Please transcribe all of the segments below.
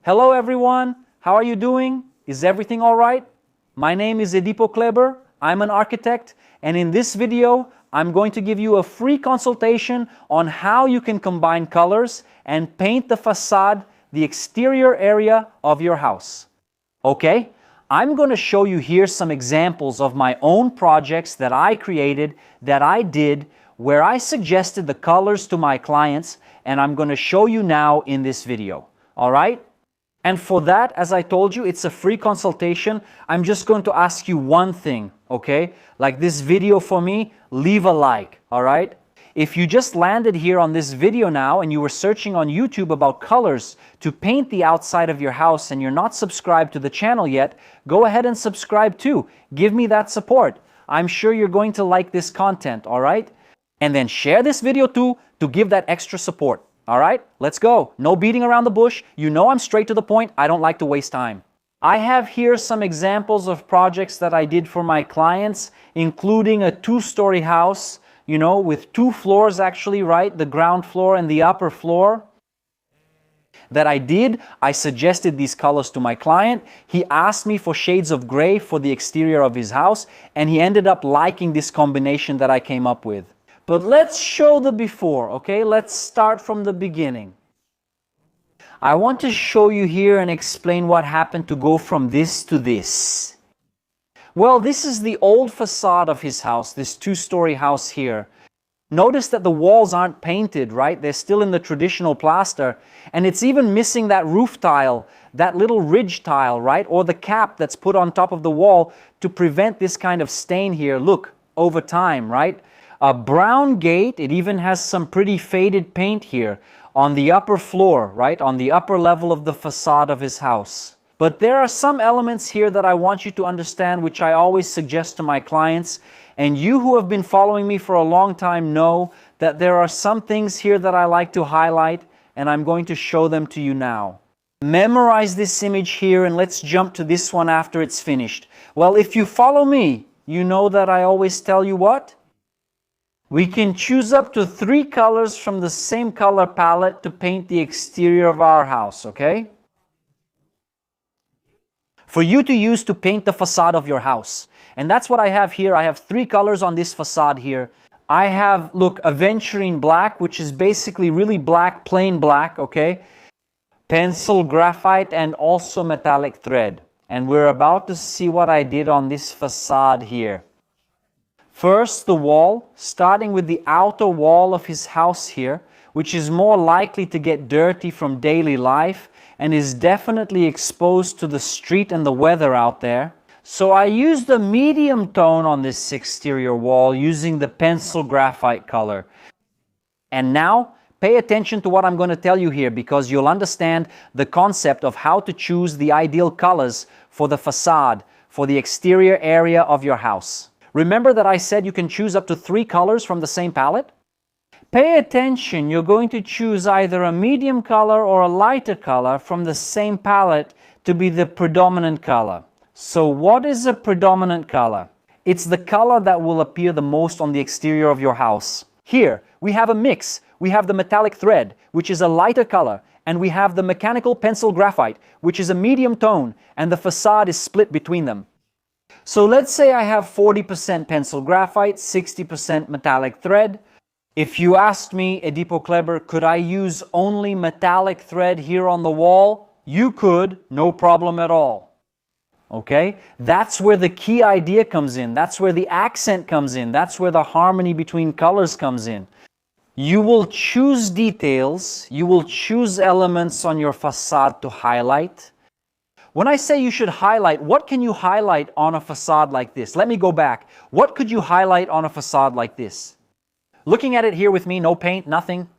Hello everyone, how are you doing? Is everything all right? My name is Ebook. I'm an architect, and in this video, I'm going to give you a free consultation on how you can combine colors and paint the facade, the exterior area of your house. Okay, I'm going to show you here some examples of my own projects that I created, that I did, where I suggested the colors to my clients, and I'm going to show you now in this video. All right? And for that, as I told you, it's a free consultation. I'm just going to ask you one thing, okay? Like this video for me, leave a like, all right? If you just landed here on this video now and you were searching on YouTube about colors to paint the outside of your house and you're not subscribed to the channel yet, go ahead and subscribe too. Give me that support. I'm sure you're going to like this content, all right? And then share this video too to give that extra support. All right, let's go. No beating around the bush. You know I'm straight to the point. I don't like to waste time. I have here some examples of projects that I did for my clients, including a 2-story house, you know, with 2 floors actually, right? The ground floor and the upper floor. That I did. I suggested these colors to my client. He asked me for shades of gray for the exterior of his house, and he ended up liking this combination that I came up with. But let's show the before, okay? Let's start from the beginning. I want to show you here and explain what happened to go from this to this. Well, this is the old facade of his house, this 2-story house here. Notice that the walls aren't painted, right? They're still in the traditional plaster. And it's even missing that roof tile, that little ridge tile, right? Or the cap that's put on top of the wall to prevent this kind of stain here. Look, over time, right? A brown gate, it even has some pretty faded paint here on the upper floor, right? On the upper level of the facade of his house. But there are some elements here that I want you to understand, which I always suggest to my clients. And you who have been following me for a long time know that there are some things here that I like to highlight, and I'm going to show them to you now. Memorize this image here, and let's jump to this one after it's finished. Well, if you follow me, you know that I always tell you what? We can choose up to 3 colors from the same color palette to paint the exterior of our house, okay? For you to use to paint the facade of your house. And that's what I have here. I have 3 colors on this facade here. I have, look, aventurine black, which is basically really black, plain black, okay? Pencil graphite and also metallic thread. And we're about to see what I did on this facade here. First, the wall, starting with the outer wall of his house here, which is more likely to get dirty from daily life and is definitely exposed to the street and the weather out there. So I used a medium tone on this exterior wall using the pencil graphite color. And now, pay attention to what I'm going to tell you here, because you'll understand the concept of how to choose the ideal colors for the facade, for the exterior area of your house. Remember that I said you can choose up to 3 colors from the same palette? Pay attention, you're going to choose either a medium color or a lighter color from the same palette to be the predominant color. So what is a predominant color? It's the color that will appear the most on the exterior of your house. Here, we have a mix. We have the metallic thread, which is a lighter color, and we have the mechanical pencil graphite, which is a medium tone, and the facade is split between them. So let's say I have 40% pencil graphite, 60% metallic thread. If you asked me, Edipo Kleber, could I use only metallic thread here on the wall? You could, no problem at all. Okay? That's where the key idea comes in. That's where the accent comes in. That's where the harmony between colors comes in. You will choose details, you will choose elements on your facade to highlight. When I say you should highlight, what can you highlight on a facade like this? Let me go back. What could you highlight on a facade like this? Looking at it here with me, no paint, nothing.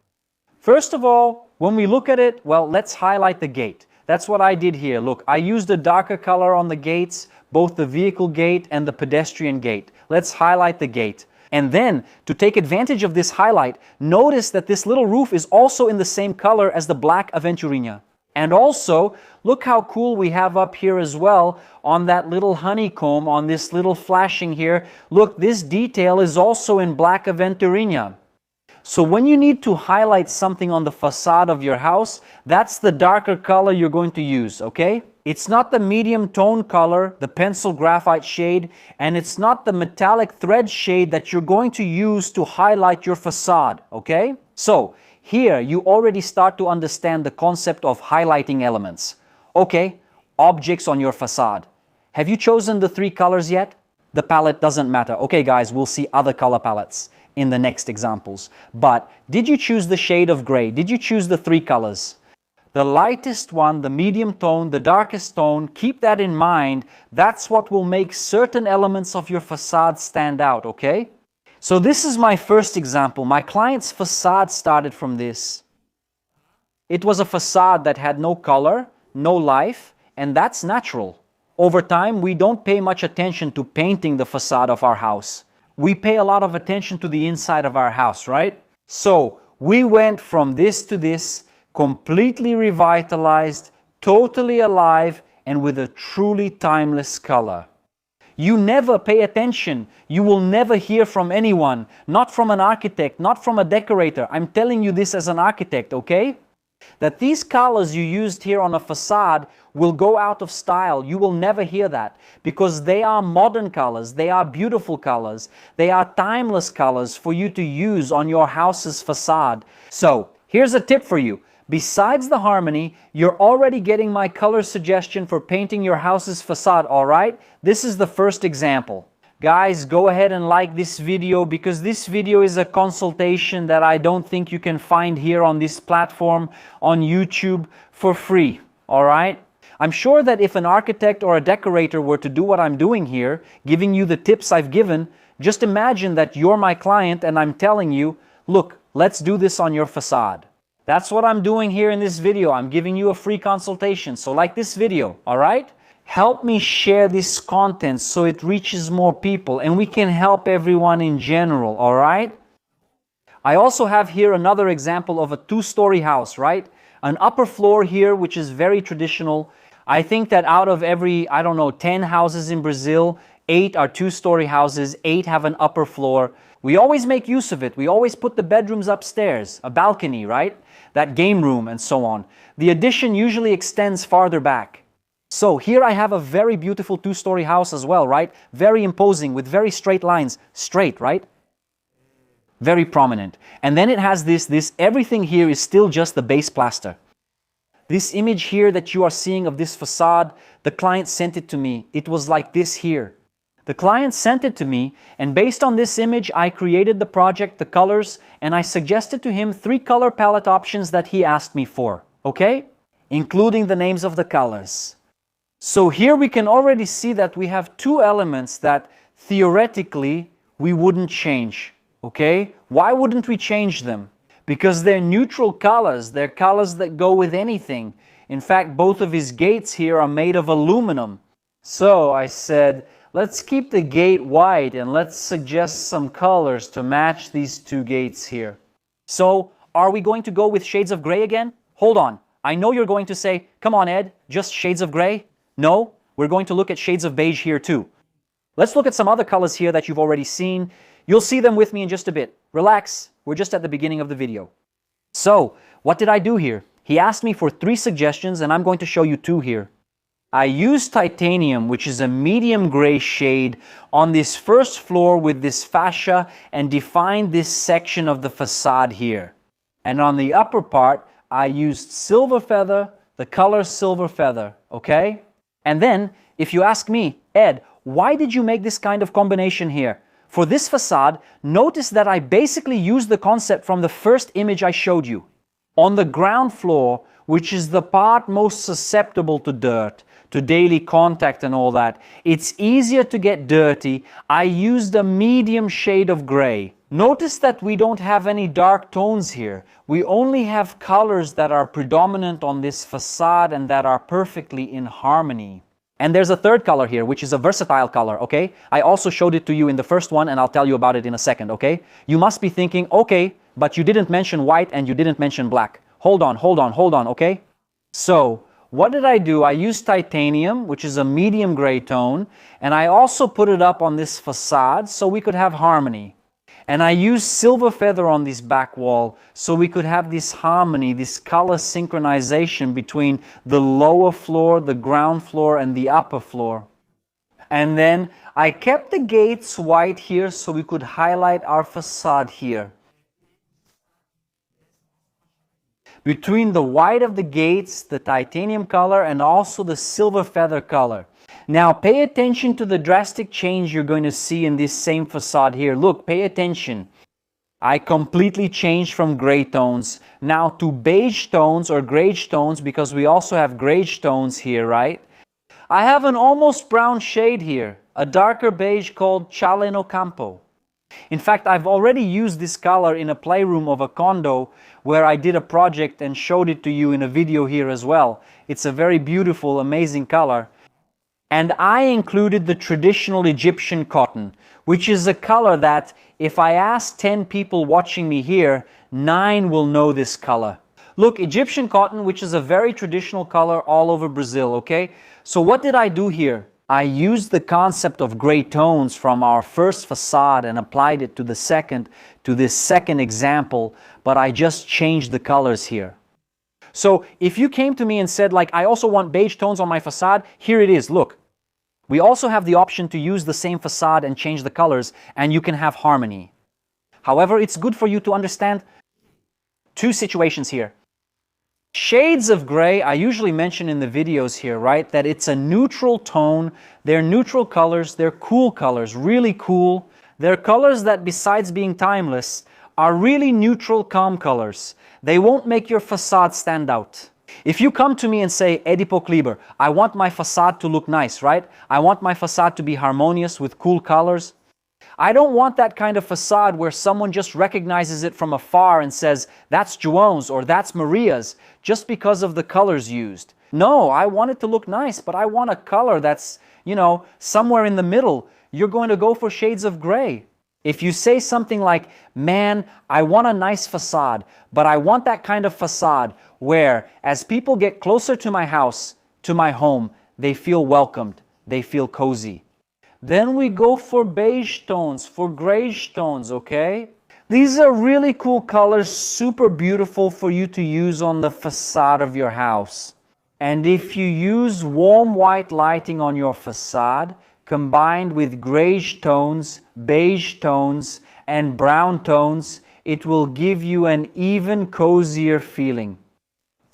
First of all, when we look at it, well, let's highlight the gate. That's what I did here. Look, I used a darker color on the gates, both the vehicle gate and the pedestrian gate. Let's highlight the gate. And then, to take advantage of this highlight, notice that this little roof is also in the same color as the black aventurina. And also, look how cool we have up here as well on that little honeycomb, on this little flashing here. Look, this detail is also in black aventurina. So when you need to highlight something on the facade of your house, that's the darker color you're going to use, okay? It's not the medium tone color, the pencil graphite shade, and it's not the metallic thread shade that you're going to use to highlight your facade, okay? So here you already start to understand the concept of highlighting elements. Okay, objects on your facade. Have you chosen the 3 colors yet? The palette doesn't matter. Okay guys, we'll see other color palettes in the next examples. But did you choose the shade of gray? Did you choose the 3 colors? The lightest one, the medium tone, the darkest tone, keep that in mind. That's what will make certain elements of your facade stand out, okay? So this is my first example. My client's facade started from this. It was a facade that had no color, no life, and that's natural. Over time, we don't pay much attention to painting the facade of our house. We pay a lot of attention to the inside of our house, right? So we went from this to this, completely revitalized, totally alive, and with a truly timeless color. You never pay attention. You will never hear from anyone, not from an architect, not from a decorator. I'm telling you this as an architect, okay? That these colors you used here on a facade will go out of style. You will never hear that because they are modern colors. They are beautiful colors. They are timeless colors for you to use on your house's facade. So here's a tip for you. Besides the harmony, you're already getting my color suggestion for painting your house's facade, all right? This is the first example. Guys, go ahead and like this video because this video is a consultation that I don't think you can find here on this platform on YouTube for free, all right? I'm sure that if an architect or a decorator were to do what I'm doing here, giving you the tips I've given, just imagine that you're my client and I'm telling you, look, let's do this on your facade. That's what I'm doing here in this video. I'm giving you a free consultation. So like this video, all right? Help me share this content so it reaches more people and we can help everyone in general, all right? I also have here another example of a 2-story house, right? An upper floor here, which is very traditional. I think that out of every, 10 houses in Brazil, 8 are 2-story houses, 8 have an upper floor. We always make use of it. We always put the bedrooms upstairs, a balcony, right? That game room and so on. The addition usually extends farther back. So here I have a very beautiful 2-story house as well, right? Very imposing with very straight lines. Straight, right? Very prominent. And then it has this, everything here is still just the base plaster. This image here that you are seeing of this facade, the client sent it to me. It was like this here. The client sent it to me, and based on this image, I created the project, the colors, and I suggested to him 3 color palette options that he asked me for, okay? Including the names of the colors. So here we can already see that we have 2 elements that theoretically we wouldn't change, okay? Why wouldn't we change them? Because they're neutral colors. They're colors that go with anything. In fact, both of his gates here are made of aluminum. So I said, let's keep the gate white and let's suggest some colors to match these 2 gates here. So are we going to go with shades of gray again? Hold on. I know you're going to say, come on Ed, just shades of gray? No, we're going to look at shades of beige here too. Let's look at some other colors here that you've already seen. You'll see them with me in just a bit. Relax, we're just at the beginning of the video. So, what did I do here? He asked me for 3 suggestions and I'm going to show you 2 here. I used titanium, which is a medium gray shade, on this first floor with this fascia and defined this section of the facade here. And on the upper part, I used silver feather, the color silver feather, okay? And then, if you ask me, Ed, why did you make this kind of combination here? For this facade, notice that I basically used the concept from the first image I showed you. On the ground floor, which is the part most susceptible to dirt, to daily contact and all that, it's easier to get dirty. I used a medium shade of gray. Notice that we don't have any dark tones here. We only have colors that are predominant on this facade and that are perfectly in harmony. And there's a third color here, which is a versatile color, okay? I also showed it to you in the first one and I'll tell you about it in a second, okay? You must be thinking, okay, but you didn't mention white and you didn't mention black. Hold on, okay? So, what did I do? I used titanium, which is a medium gray tone, and I also put it up on this facade so we could have harmony. And I used silver feather on this back wall so we could have this harmony, this color synchronization between the lower floor, the ground floor, and the upper floor. And then I kept the gates white here so we could highlight our facade here. Between the white of the gates, the titanium color, and also the silver feather color. Now pay attention to the drastic change you're going to see in this same facade here. Look, pay attention. I completely changed from gray tones now to beige tones or grayish tones, because we also have grayish tones here, right? I have an almost brown shade here, a darker beige called Chale no Campo. In fact, I've already used this color in a playroom of a condo where I did a project and showed it to you in a video here as well. It's a very beautiful, amazing color. And I included the traditional Egyptian cotton, which is a color that if I ask 10 people watching me here, 9 will know this color. Look, Egyptian cotton, which is a very traditional color all over Brazil, okay? So what did I do here? I used the concept of gray tones from our first facade and applied it to this second example, but I just changed the colors here. So if you came to me and said, like, I also want beige tones on my facade, here it is, look. We also have the option to use the same facade and change the colors, and you can have harmony. However, it's good for you to understand two situations here. Shades of gray, I usually mention in the videos here, right, that it's a neutral tone. They're neutral colors, they're cool colors, really cool. They're colors that, besides being timeless, are really neutral, calm colors. They won't make your facade stand out. If you come to me and say, Ebook, I want my facade to look nice, right? I want my facade to be harmonious with cool colors. I don't want that kind of facade where someone just recognizes it from afar and says, that's João's or that's Maria's, just because of the colors used. No, I want it to look nice, but I want a color that's, somewhere in the middle. You're going to go for shades of gray. If you say something like, man, I want a nice facade, but I want that kind of facade where as people get closer to my house, to my home, they feel welcomed, they feel cozy. Then we go for beige tones, for grayish tones, okay? These are really cool colors, super beautiful for you to use on the facade of your house. And if you use warm white lighting on your facade, combined with grayish tones, beige tones, and brown tones, it will give you an even cozier feeling.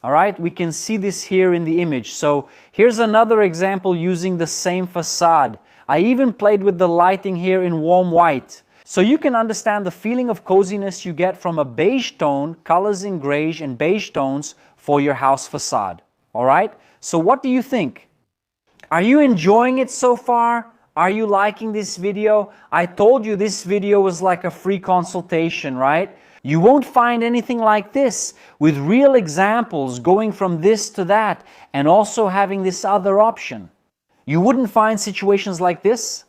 All right, we can see this here in the image. So here's another example using the same facade. I even played with the lighting here in warm white. So you can understand the feeling of coziness you get from a beige tone, colors in grayish and beige tones for your house facade. All right, so what do you think? Are you enjoying it so far? Are you liking this video? I told you this video was like a free consultation, right? You won't find anything like this with real examples going from this to that and also having this other option. You wouldn't find situations like this?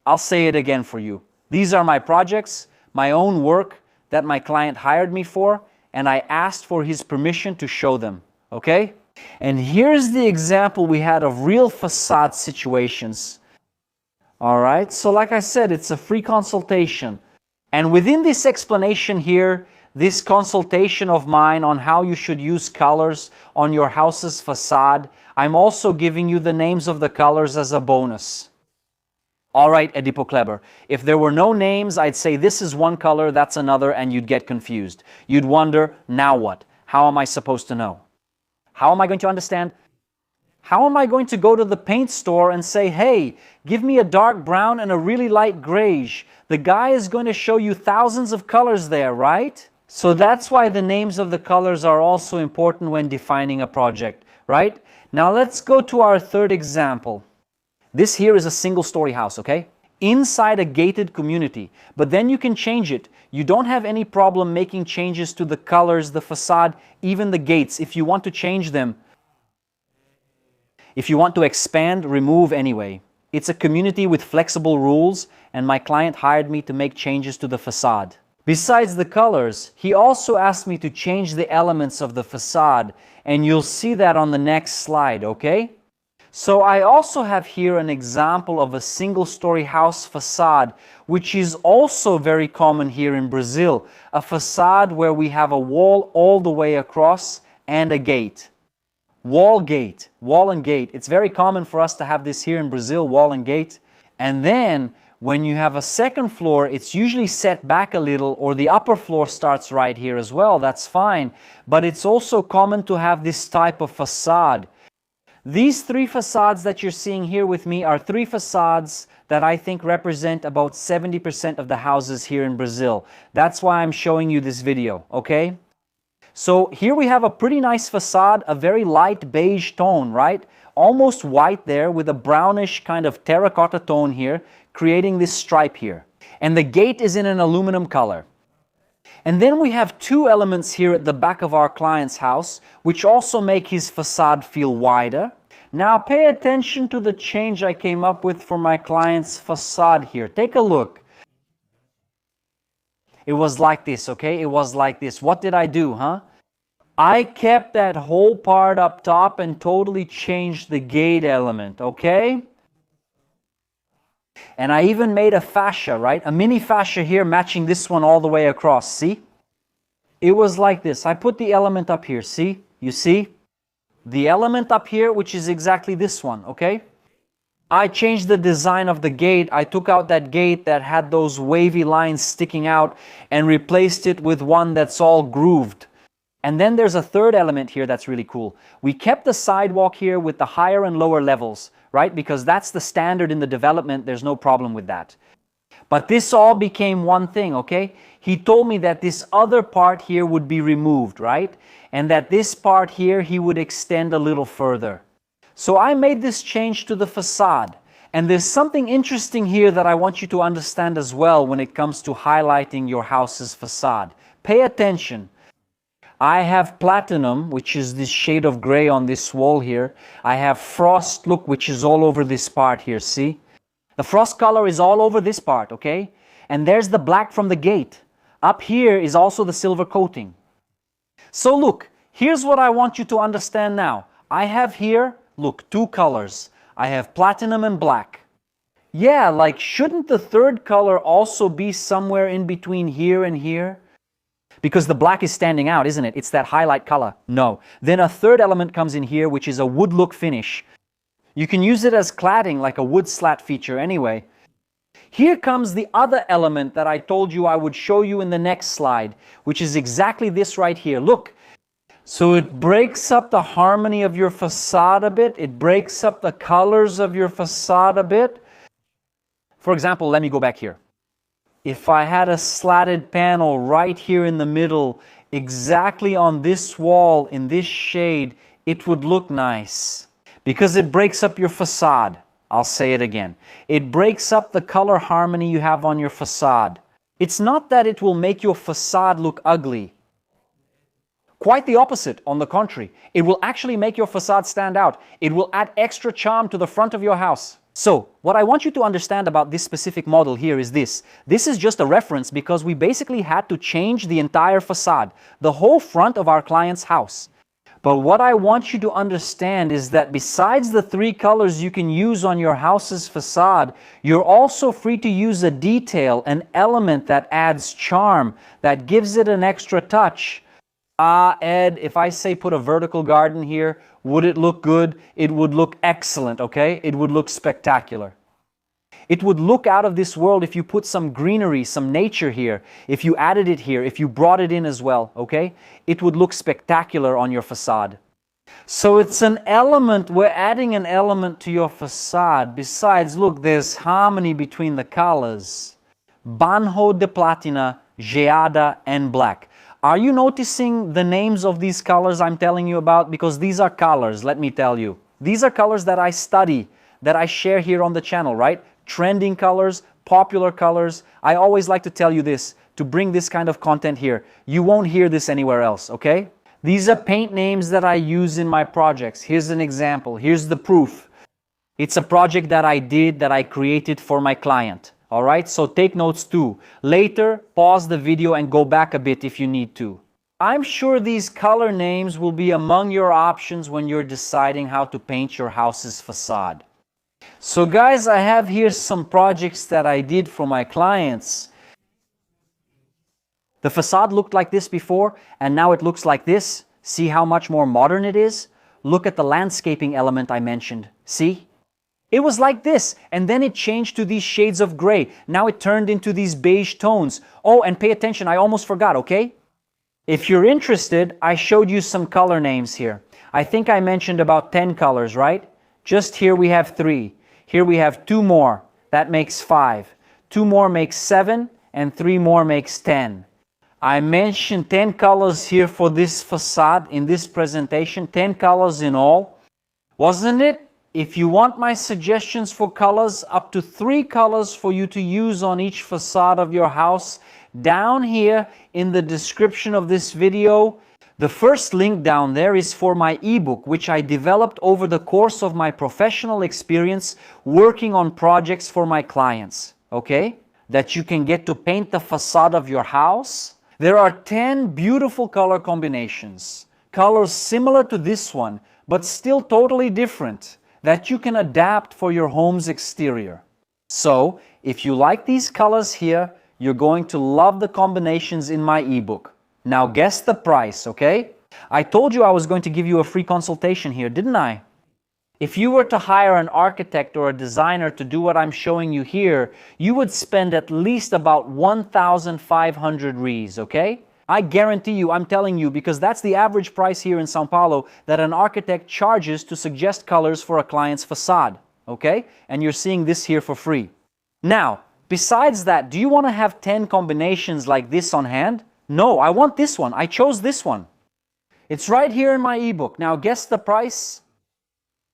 I'll say it again for you. These are my projects, my own work that my client hired me for, and I asked for his permission to show them, okay? And here's the example we had of real facade situations. All right, so like I said, it's a free consultation. And within this explanation here, this consultation of mine on how you should use colors on your house's facade, I'm also giving you the names of the colors as a bonus. All right, Ebook, if there were no names, I'd say this is one color, that's another, and you'd get confused. You'd wonder, now what? How am I supposed to know? How am I going to understand? How am I going to go to the paint store and say, hey, give me a dark brown and a really light grayish? The guy is going to show you thousands of colors there, right? So that's why the names of the colors are also important when defining a project, right? Now let's go to our third example. This here is a single-story house, okay? Inside a gated community, but then you can change it. You don't have any problem making changes to the colors, the facade, even the gates if you want to change them. If you want to expand, remove anyway. It's a community with flexible rules, and my client hired me to make changes to the facade. Besides the colors, he also asked me to change the elements of the facade, and you'll see that on the next slide, okay? So I also have here an example of a single-story house facade, which is also very common here in Brazil. A facade where we have a wall all the way across and a gate. Wall and gate. It's very common for us to have this here in Brazil, wall and gate. And then when you have a second floor, it's usually set back a little, or the upper floor starts right here as well. That's fine. But it's also common to have this type of facade. These three facades that you're seeing here with me are three facades that I think represent about 70% of the houses here in Brazil. That's why I'm showing you this video, okay? So here we have a pretty nice facade, a very light beige tone, right? Almost white there with a brownish kind of terracotta tone here, creating this stripe here. And the gate is in an aluminum color. And then we have two elements here at the back of our client's house, which also make his facade feel wider. Now pay attention to the change I came up with for my client's facade here. Take a look. It was like this, okay? It was like this. What did I do, huh? I kept that whole part up top and totally changed the gate element, okay? And I even made a fascia, right? A mini fascia here matching this one all the way across, see? It was like this. I put the element up here, see? You see? The element up here, which is exactly this one, okay? I changed the design of the gate. I took out that gate that had those wavy lines sticking out and replaced it with one that's all grooved. And then there's a third element here that's really cool. We kept the sidewalk here with the higher and lower levels, right? Because that's the standard in the development. There's no problem with that. But this all became one thing, okay? He told me that this other part here would be removed, right? And that this part here he would extend a little further. So I made this change to the facade. And there's something interesting here that I want you to understand as well when it comes to highlighting your house's facade. Pay attention. I have platinum, which is this shade of gray on this wall here. I have frost, look, which is all over this part here, see? The frost color is all over this part, okay? And there's the black from the gate. Up here is also the silver coating. So look, here's what I want you to understand now. I have here, look, two colors. I have platinum and black. Yeah, like shouldn't the third color also be somewhere in between here and here? Because the black is standing out, isn't it? It's that highlight color. No. Then a third element comes in here, which is a wood look finish. You can use it as cladding, like a wood slat feature anyway. Here comes the other element that I told you I would show you in the next slide, which is exactly this right here. Look. So it breaks up the harmony of your facade a bit. It breaks up the colors of your facade a bit. For example, let me go back here. If I had a slatted panel right here in the middle, exactly on this wall, in this shade, it would look nice. Because it breaks up your facade. I'll say it again. It breaks up the color harmony you have on your facade. It's not that it will make your facade look ugly. Quite the opposite, on the contrary. It will actually make your facade stand out. It will add extra charm to the front of your house. So, what I want you to understand about this specific model here is this. This is just a reference because we basically had to change the entire facade, the whole front of our client's house. But what I want you to understand is that besides the three colors you can use on your house's facade, you're also free to use a detail, an element that adds charm, that gives it an extra touch. Ed, if I say put a vertical garden here, would it look good? It would look excellent, okay? It would look spectacular. It would look out of this world if you put some greenery, some nature here, if you added it here, if you brought it in as well, okay? It would look spectacular on your facade. So it's an element, we're adding an element to your facade. Besides, look, there's harmony between the colors. Banho de Platina, Geada, and Black. Are you noticing the names of these colors I'm telling you about? Because these are colors, let me tell you. These are colors that I study, that I share here on the channel, right? Trending colors, popular colors. I always like to tell you this, to bring this kind of content here. You won't hear this anywhere else, okay? These are paint names that I use in my projects. Here's an example. Here's the proof. It's a project that I did, that I created for my client. Alright, so take notes too. Later, pause the video and go back a bit if you need to. I'm sure these color names will be among your options when you're deciding how to paint your house's facade. So guys, I have here some projects that I did for my clients. The facade looked like this before, and now it looks like this. See how much more modern it is? Look at the landscaping element I mentioned. See? It was like this, and then it changed to these shades of gray. Now it turned into these beige tones. Oh, and pay attention, I almost forgot, okay? If you're interested, I showed you some color names here. I think I mentioned about 10 colors, right? Just here we have 3. Here we have 2 more. That makes 5. 2 more makes 7, and 3 more makes 10. I mentioned 10 colors here for this facade in this presentation, 10 colors in all. Wasn't it? If you want my suggestions for colors, up to 3 colors for you to use on each facade of your house, down here in the description of this video. The first link down there is for my ebook, which I developed over the course of my professional experience working on projects for my clients, okay? That you can get to paint the facade of your house. There are 10 beautiful color combinations, colors similar to this one, but still totally different, that you can adapt for your home's exterior. So, if you like these colors here, you're going to love the combinations in my ebook. Now guess the price, okay? I told you I was going to give you a free consultation here, didn't I? If you were to hire an architect or a designer to do what I'm showing you here, you would spend at least about 1,500 Rs, okay? I guarantee you, I'm telling you, because that's the average price here in Sao Paulo that an architect charges to suggest colors for a client's facade, okay? And you're seeing this here for free. Now, besides that, do you want to have 10 combinations like this on hand? No, I want this one. I chose this one. It's right here in my ebook. Now guess the price.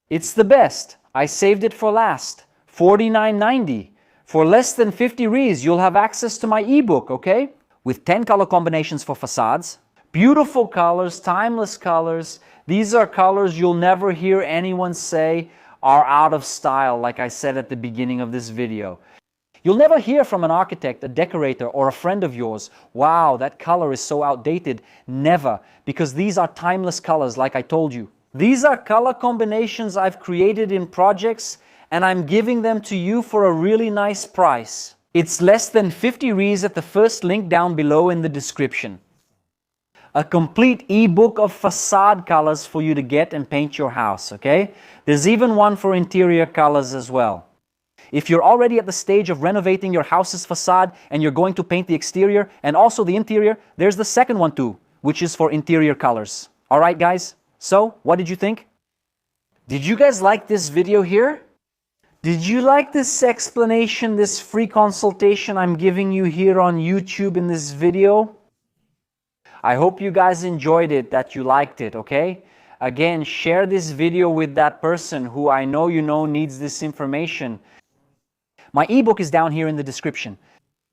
It's the best. I saved it for last. $49.90. For less than 50 Rs, you'll have access to my ebook, okay? With 10 color combinations for facades. Beautiful colors, timeless colors. These are colors you'll never hear anyone say are out of style, like I said at the beginning of this video. You'll never hear from an architect, a decorator, or a friend of yours, wow, that color is so outdated. Never, because these are timeless colors, like I told you. These are color combinations I've created in projects, and I'm giving them to you for a really nice price. It's less than 50 Rs at the first link down below in the description. A complete ebook of facade colors for you to get and paint your house, okay? There's even one for interior colors as well. If you're already at the stage of renovating your house's facade and you're going to paint the exterior and also the interior, there's the second one too, which is for interior colors. Alright guys, so what did you think? Did you guys like this video here? Did you like this explanation, this free consultation I'm giving you here on YouTube in this video? I hope you guys enjoyed it, that you liked it, okay? Again, share this video with that person who I know you know needs this information. My ebook is down here in the description.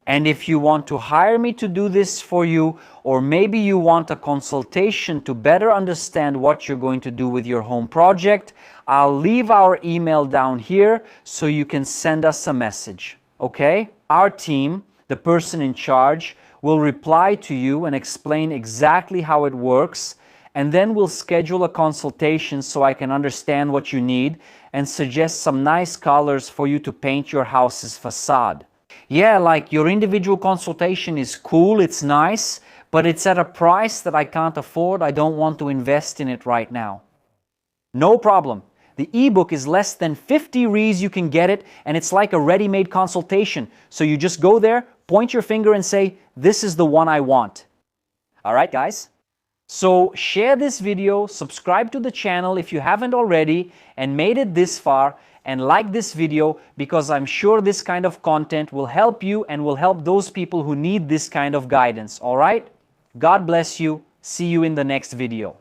And if you want to hire me to do this for you, or maybe you want a consultation to better understand what you're going to do with your home project, I'll leave our email down here so you can send us a message, okay? Our team, the person in charge, will reply to you and explain exactly how it works, and then we'll schedule a consultation so I can understand what you need and suggest some nice colors for you to paint your house's facade. Yeah, like your individual consultation is cool, it's nice, but it's at a price that I can't afford. I don't want to invest in it right now. No problem. The ebook is less than 50 Rs, you can get it, and it's like a ready-made consultation. So you just go there, point your finger and say, this is the one I want. Alright guys? So share this video, subscribe to the channel if you haven't already and made it this far, and like this video because I'm sure this kind of content will help you and will help those people who need this kind of guidance, alright? God bless you. See you in the next video.